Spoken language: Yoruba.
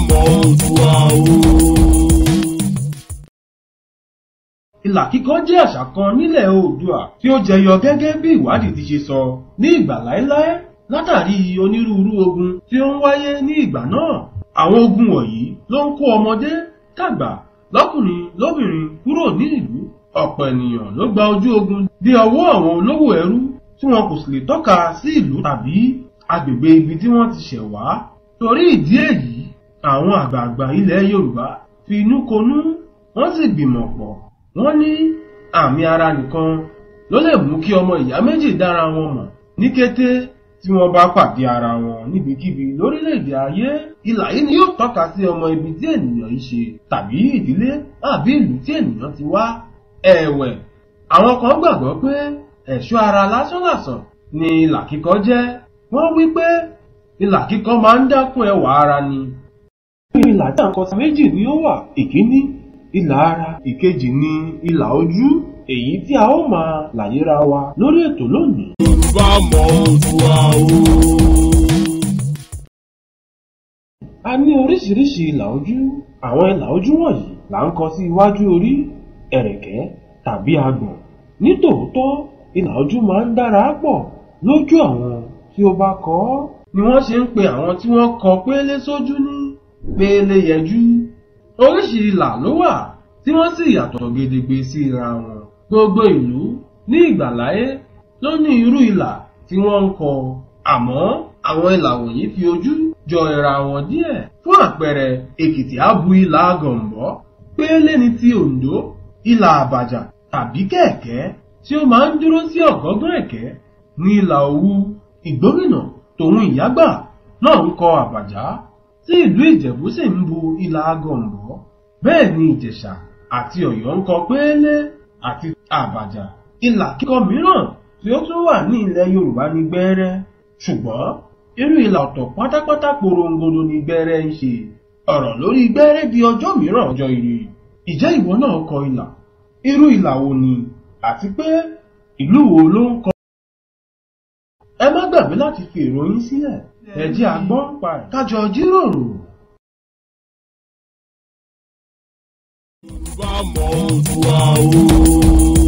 mọ Oòduà o. Ìlà kíkọ jẹ́ àṣà kan nílẹ̀ Oòduà tí ó jẹyọ gẹ́gẹ́ bí ìwádìí ti ṣe sọ ní ìgbà láéláé látàrí onírúurú ogun tí ó ń wáyé ní ìgbà náà. Àwọn ogun wọ̀nyí ló ń kó ọmọdé dàgbà lọ́kùnrin lóbìnrin kúrò ní ìlú. Ọ̀pọ̀ ènìyàn ló gba ojú ogun dé ọwọ́ àwọn olówó ẹrú tí wọn kò sì lè tọ́ka sí ìlú tàbí agbègbè ibi tí wọ́n ti ṣẹ̀ wá. Torí ìdí èyí, àwọn àgbààgbà ilẹ̀ Yorùbá fi inú konú, wọ́n sì gbìmọ̀ pọ̀. Wọ́n ní àmì ara nìkan ló lè mú kí ọmọ ìyá méjì dára wọn mọ̀ ní kété tí wọ́n bá pàdé ara wọn níbikíbi lórílẹ̀-èdè ayé. Ìlà yìí ni yóò tọ́ka sí ọmọ ibi tí ènìyàn yìí ṣe tàbí ìdílé àbí ìlú tí ènìyàn ti wá. Ẹ̀wẹ̀, àwọn kan gbàgbọ́ pé ẹ̀ṣọ́ ara lásánlàsàn ni ìlà kíkọ jẹ́. Wọ́n wí pé ìlà kíkọ máa ń dákún ẹwà ara ni. Ìlà tí à ń kọ sí méjì ni ó wà. Ìkíní, ìlà ara. Ìkejì ni ìlà ojú, èyí tí a ó máa làyéra wa lórí ètò lónìí. Yorùbá mọ Oòduà o. A ní oríṣiríṣi ìlà ojú. Àwọn ìlà ojú wọ̀nyí là ń kọ sí iwájú orí, ẹ̀rẹ̀kẹ́ tàbí agbọ̀n. Nítòótọ́, ìlà ojú máa ń dára pọ̀ lójú àwọn tí ó bá kọ ọ́. Ni wọ́n ṣe ń pe àwọn tí wọ́n kọ pélé sójú ní pélé yẹjú. Oríṣi ìlà ló wà tí wọ́n sì yàtọ̀ gedegbe síra wọn. Gbogbo ìlú ní ìgbàláyé ló ní irú ìlà tí wọ́n ń kọ. Àmọ́ àwọn ìlà wọ̀nyí fi ojú jọ ìra wọn díẹ̀. Fún àpẹẹrẹ, Èkìtì á bu ìlà Gọ̀m̀bọ́, pélé ní ti Oǹdó ìlà Àbàjà tàbí kẹ̀kẹ́ tí ó máa ń dúró sí ọ̀gọ́gán ẹ̀kẹ́. Ní ìlà Òwu, Ìgbómìnà tòun Ìyágbà náà ń kọ Àbàjá, tí ìlú Ìjẹ̀bú sì ń bu ìlà Gọ̀m̀bọ́. Bẹ́ẹ̀ ni Ìjẹ̀ṣà àti Ọ̀yọ́ ń kọ pélé àti Àbàjà. Ìlà kíkọ mìíràn tí ó tún wà ní ilẹ̀ Yorùbá ni gbẹ́rẹ́. Ṣùgbọ́n irú ìlà ọ̀tọ̀ pátápátá porongodo ni gbẹ́rẹ́ ń ṣe. Ọ̀rọ̀ lórí gbẹ́rẹ́ di ọjọ́ mìíràn ọjọ́ ire. Ìjẹ́ ìwọ náà kọ ìlà? Irú ìlà wo ni? Àti pé ìlú wo ló ń kọ? Ẹ má gbàgbé láti fi èrò yín sílẹ̀. Ẹ jẹ́ a gbọ́ pa ẹ̀ ká jọ jíròrò. Yorùbá mọ Oòduà o.